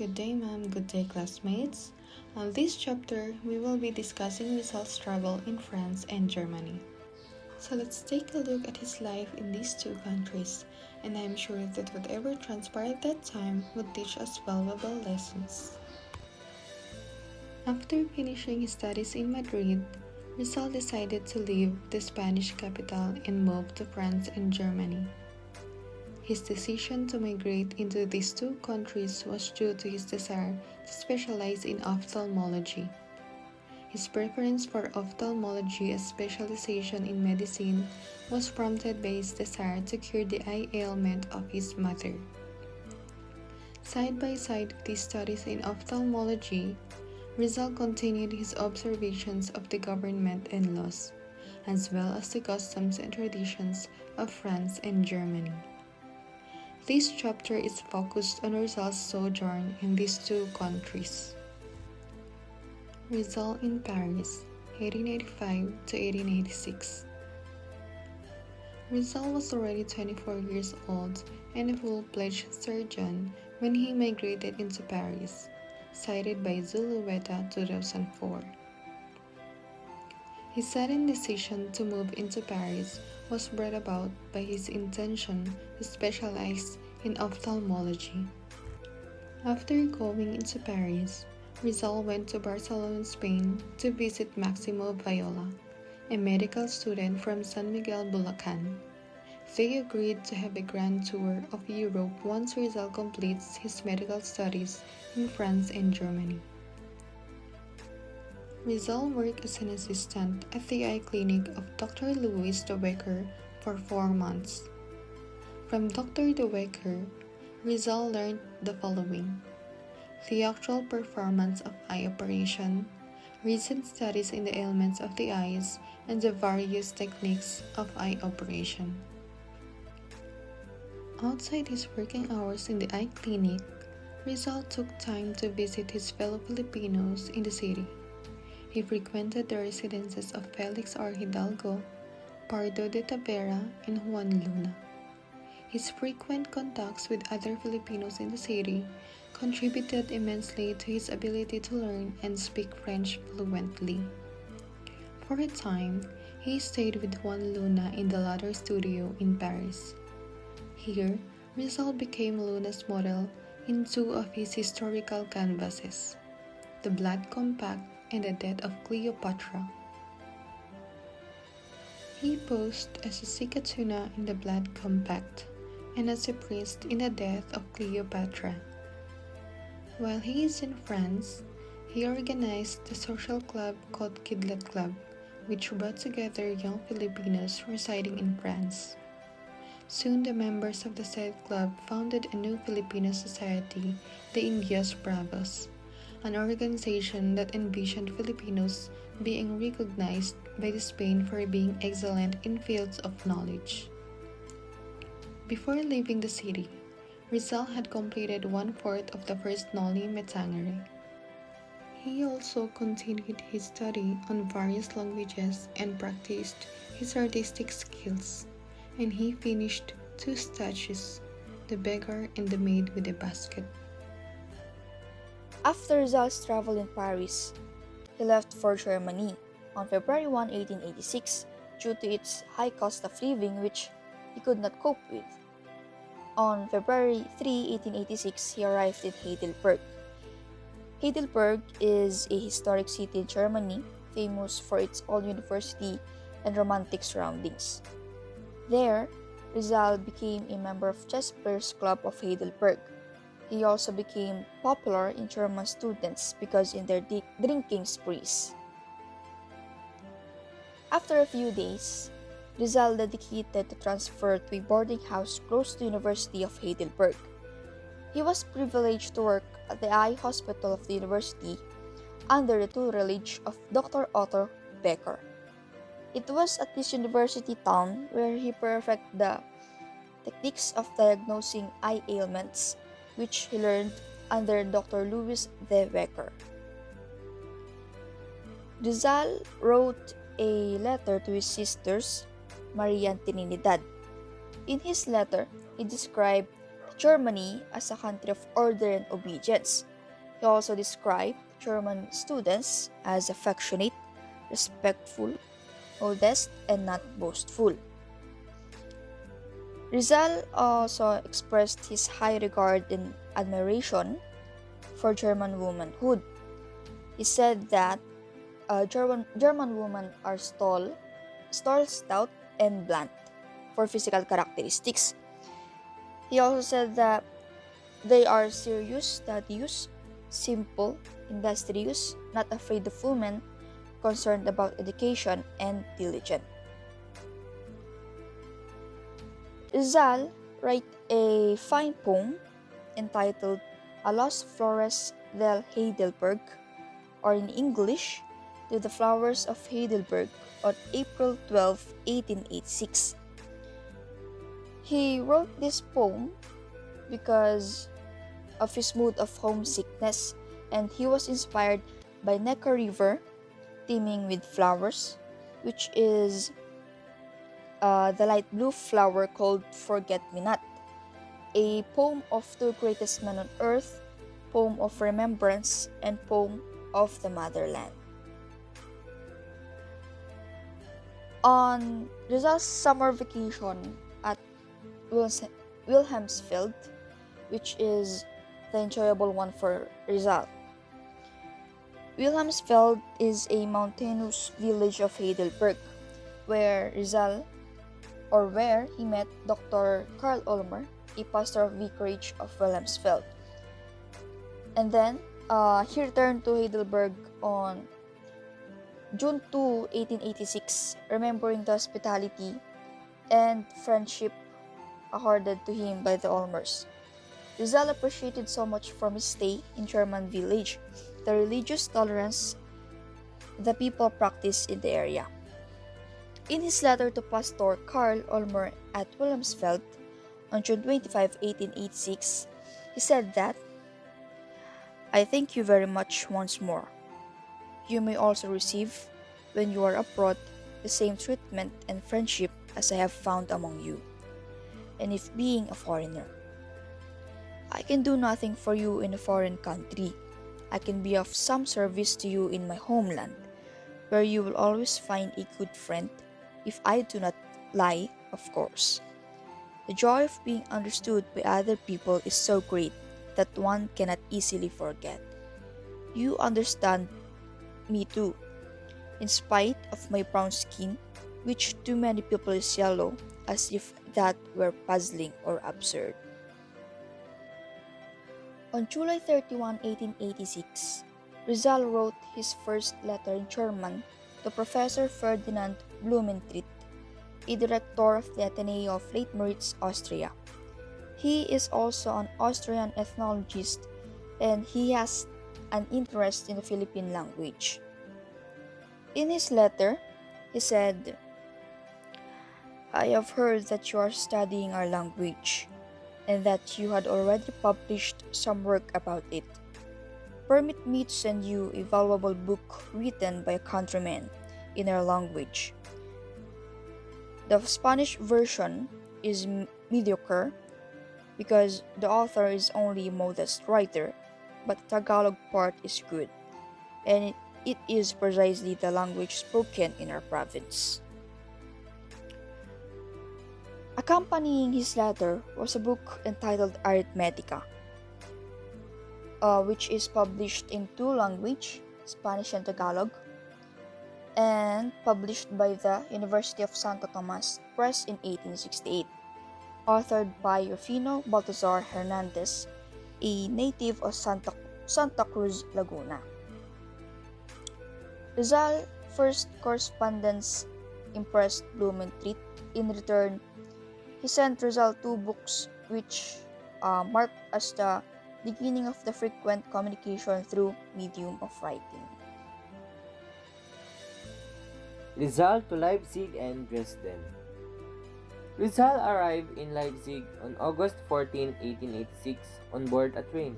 Good day, ma'am. Good day, classmates. On this chapter, we will be discussing Rizal's travel in France and Germany. So let's take a look at his life in these two countries, and I am sure that whatever transpired at that time would teach us valuable lessons. After finishing his studies in Madrid, Rizal decided to leave the Spanish capital and move to France and Germany. His decision to migrate into these two countries was due to his desire to specialize in ophthalmology. His preference for ophthalmology as specialization in medicine was prompted by his desire to cure the eye ailment of his mother. Side by side with his studies in ophthalmology, Rizal continued his observations of the government and laws, as well as the customs and traditions of France and Germany. This chapter is focused on Rizal's sojourn in these two countries. Rizal in Paris, 1885 to 1886. Rizal was already 24 years old and a full-fledged surgeon when he migrated into Paris, cited by Zulueta 2004. His sudden decision to move into Paris was brought about by his intention to specialize in ophthalmology. After going into Paris, Rizal went to Barcelona, Spain to visit Maximo Viola, a medical student from San Miguel, Bulacan. They agreed to have a grand tour of Europe once Rizal completes his medical studies in France and Germany. Rizal worked as an assistant at the eye clinic of Dr. Louis de Wecker for 4 months. From Dr. de Wecker, Rizal learned the following: the actual performance of eye operation, recent studies in the ailments of the eyes, and the various techniques of eye operation. Outside his working hours in the eye clinic, Rizal took time to visit his fellow Filipinos in the city. He frequented the residences of Felix R. Hidalgo, Pardo de Tavera, and Juan Luna. His frequent contacts with other Filipinos in the city contributed immensely to his ability to learn and speak French fluently. For a time, he stayed with Juan Luna in the latter's studio in Paris. Here, Rizal became Luna's model in 2 of his historical canvases, The Blood Compact and The Death of Cleopatra. He posed as a cicatuna in The Blood Compact and as a priest in The Death of Cleopatra. While he is in France, he organized a social club called Kidlat Club, which brought together young Filipinos residing in France. Soon the members of the said club founded a new Filipino society, the Indias Bravos, an organization that envisioned Filipinos being recognized by Spain for being excellent in fields of knowledge. Before leaving the city, Rizal had completed 1/4 of the first Noli Me Tangere. He also continued his study on various languages and practiced his artistic skills, and he finished 2 statues, The Beggar and the Maid with a Basket. After Rizal's travel in Paris, he left for Germany on February 1, 1886 due to its high cost of living which he could not cope with. On February 3, 1886, he arrived in Heidelberg. Heidelberg is a historic city in Germany, famous for its old university and romantic surroundings. There, Rizal became a member of Jasper's Club of Heidelberg. He also became popular in German students because in their drinking sprees. After a few days, Rizal dedicated to transfer to a boarding house close to the University of Heidelberg. He was privileged to work at the eye hospital of the university under the tutelage of Dr. Otto Becker. It was at this university town where he perfected the techniques of diagnosing eye ailments, which he learned under Dr. Louis de Wecker. Rizal wrote a letter to his sisters, Maria and Trinidad. In his letter, he described Germany as a country of order and obedience, He also described German students as affectionate, respectful, modest, and not boastful. Rizal also expressed his high regard and admiration for German womanhood. He said that German women are tall, stout, and blunt for physical characteristics. He also said that they are serious, studious, simple, industrious, not afraid of women, concerned about education, and diligent. Rizal wrote a fine poem entitled A Los Flores del Heidelberg, or in English, To the Flowers of Heidelberg, on April 12, 1886. He wrote this poem because of his mood of homesickness, and he was inspired by Neckar River teeming with flowers, which is the light blue flower called Forget Me Not, a poem of two greatest men on earth, poem of remembrance, and poem of the motherland. On Rizal's summer vacation at Wilhelmsfeld, which is the enjoyable one for Rizal. Wilhelmsfeld is a mountainous village of Heidelberg, where he met Dr. Karl Ulmer, a pastor of vicarage of Wilhelmsfeld. And then he returned to Heidelberg on June 2, 1886, remembering the hospitality and friendship accorded to him by the Ulmers. Rizal appreciated so much from his stay in German village the religious tolerance the people practiced in the area. In his letter to Pastor Karl Ulmer at Wilhelmsfeld on June 25, 1886, he said that, I thank you very much once more. You may also receive, when you are abroad, the same treatment and friendship as I have found among you. And if being a foreigner, I can do nothing for you in a foreign country, I can be of some service to you in my homeland, where you will always find a good friend, if I do not lie, of course. The joy of being understood by other people is so great that one cannot easily forget. You understand me too, in spite of my brown skin, which to many people is yellow, as if that were puzzling or absurd. On July 31, 1886, Rizal wrote his first letter in German to Professor Ferdinand Blumentritt, a director of the Ateneo of Leitmeritz, Austria. He is also an Austrian ethnologist, and he has an interest in the Philippine language. In his letter, he said, I have heard that you are studying our language, and that you had already published some work about it. Permit me to send you a valuable book written by a countryman in our language. The Spanish version is mediocre because the author is only a modest writer, but the Tagalog part is good, and it is precisely the language spoken in our province. Accompanying his letter was a book entitled Arithmetica, which is published in two languages, Spanish and Tagalog, and published by the University of Santo Tomas Press in 1868, authored by Rufino Baltazar Hernandez, a native of Santa Cruz, Laguna. Rizal's first correspondence impressed Blumentritt. In return, he sent Rizal two books which marked as the beginning of the frequent communication through medium of writing. Rizal to Leipzig and Dresden. Rizal arrived in Leipzig on August 14, 1886 on board a train.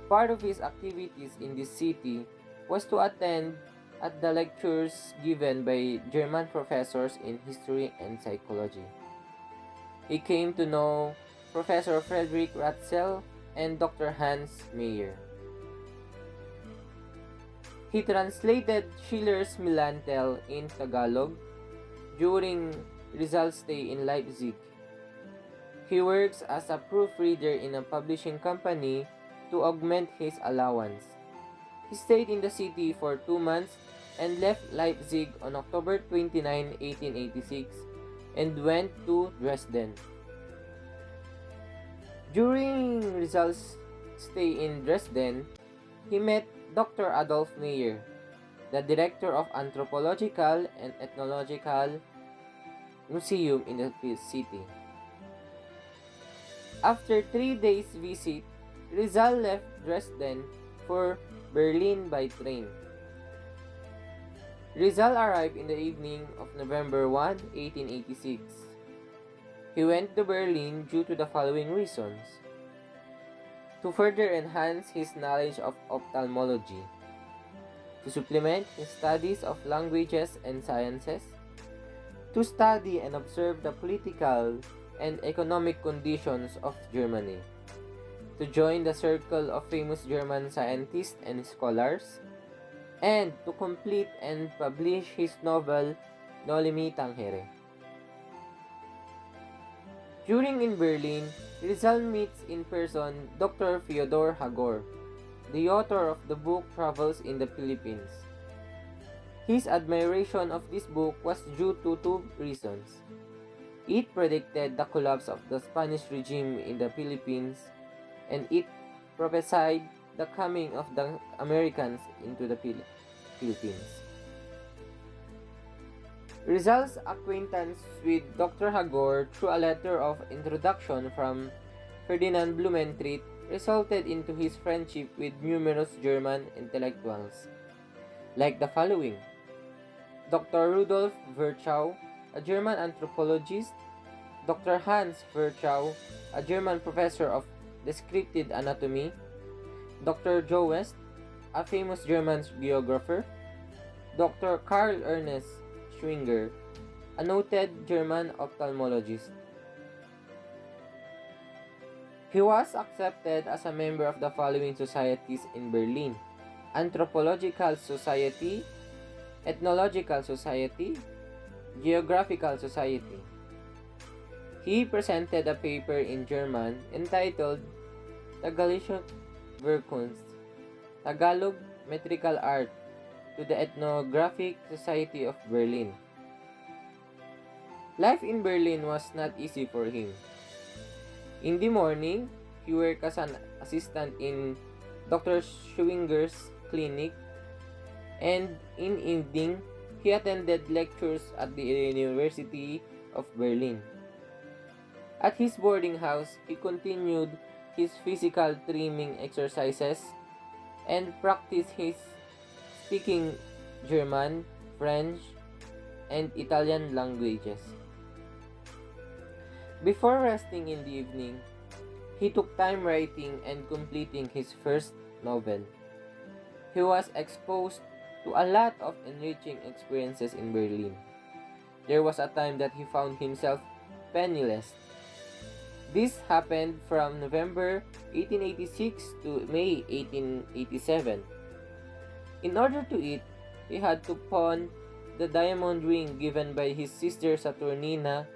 Part of his activities in this city was to attend at the lectures given by German professors in history and psychology. He came to know Professor Friedrich Ratzel and Dr. Hans Mayer. He translated Schiller's Millantel in Tagalog during Rizal's stay in Leipzig. He works as a proofreader in a publishing company to augment his allowance. He stayed in the city for 2 months and left Leipzig on October 29, 1886 and went to Dresden. During Rizal's stay in Dresden, he met Dr. Adolf Meyer, the director of Anthropological and Ethnological Museum in the city. After 3 days visit, Rizal left Dresden for Berlin by train. Rizal arrived in the evening of November 1, 1886. He went to Berlin due to the following reasons: to further enhance his knowledge of ophthalmology, to supplement his studies of languages and sciences, to study and observe the political and economic conditions of Germany, to join the circle of famous German scientists and scholars, and to complete and publish his novel Nolimi Tangere. During in Berlin, Rizal meets in person Dr. Fyodor Hagor, the author of the book Travels in the Philippines. His admiration of this book was due to two reasons. It predicted the collapse of the Spanish regime in the Philippines, and it prophesied the coming of the Americans into the Philippines. Rizal's acquaintance with Dr. Hagor through a letter of introduction from Ferdinand Blumentritt resulted into his friendship with numerous German intellectuals, like the following: Dr. Rudolf Virchow, a German anthropologist; Dr. Hans Virchow, a German professor of descriptive anatomy; Dr. Joest, a famous German geographer; Dr. Karl Ernest Schwinger, a noted German ophthalmologist. He was accepted as a member of the following societies in Berlin: Anthropological Society, Ethnological Society, Geographical Society. He presented a paper in German entitled Tagalische Werkkunst, Tagalog Metrical Art, to the Ethnographic Society of Berlin. Life in Berlin was not easy for him. In the morning, he worked as an assistant in Dr. Schwinger's clinic, and in evening, he attended lectures at the University of Berlin. At his boarding house, he continued his physical trimming exercises and practiced his speaking German, French, and Italian languages. Before resting in the evening, he took time writing and completing his first novel. He was exposed to a lot of enriching experiences in Berlin. There was a time that he found himself penniless. This happened from November 1886 to May 1887. In order to eat, he had to pawn the diamond ring given by his sister Saturnina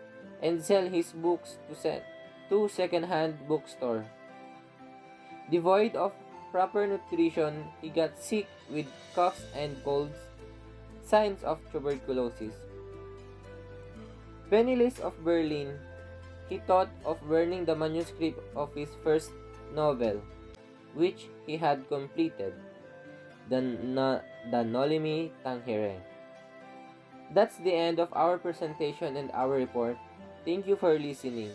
and sell his books to second-hand bookstore. Devoid of proper nutrition, he got sick with coughs and colds, signs of tuberculosis. Penniless of Berlin, he thought of burning the manuscript of his first novel, which he had completed, the Nolimi Tangere. That's the end of our presentation and our report. Thank you for listening.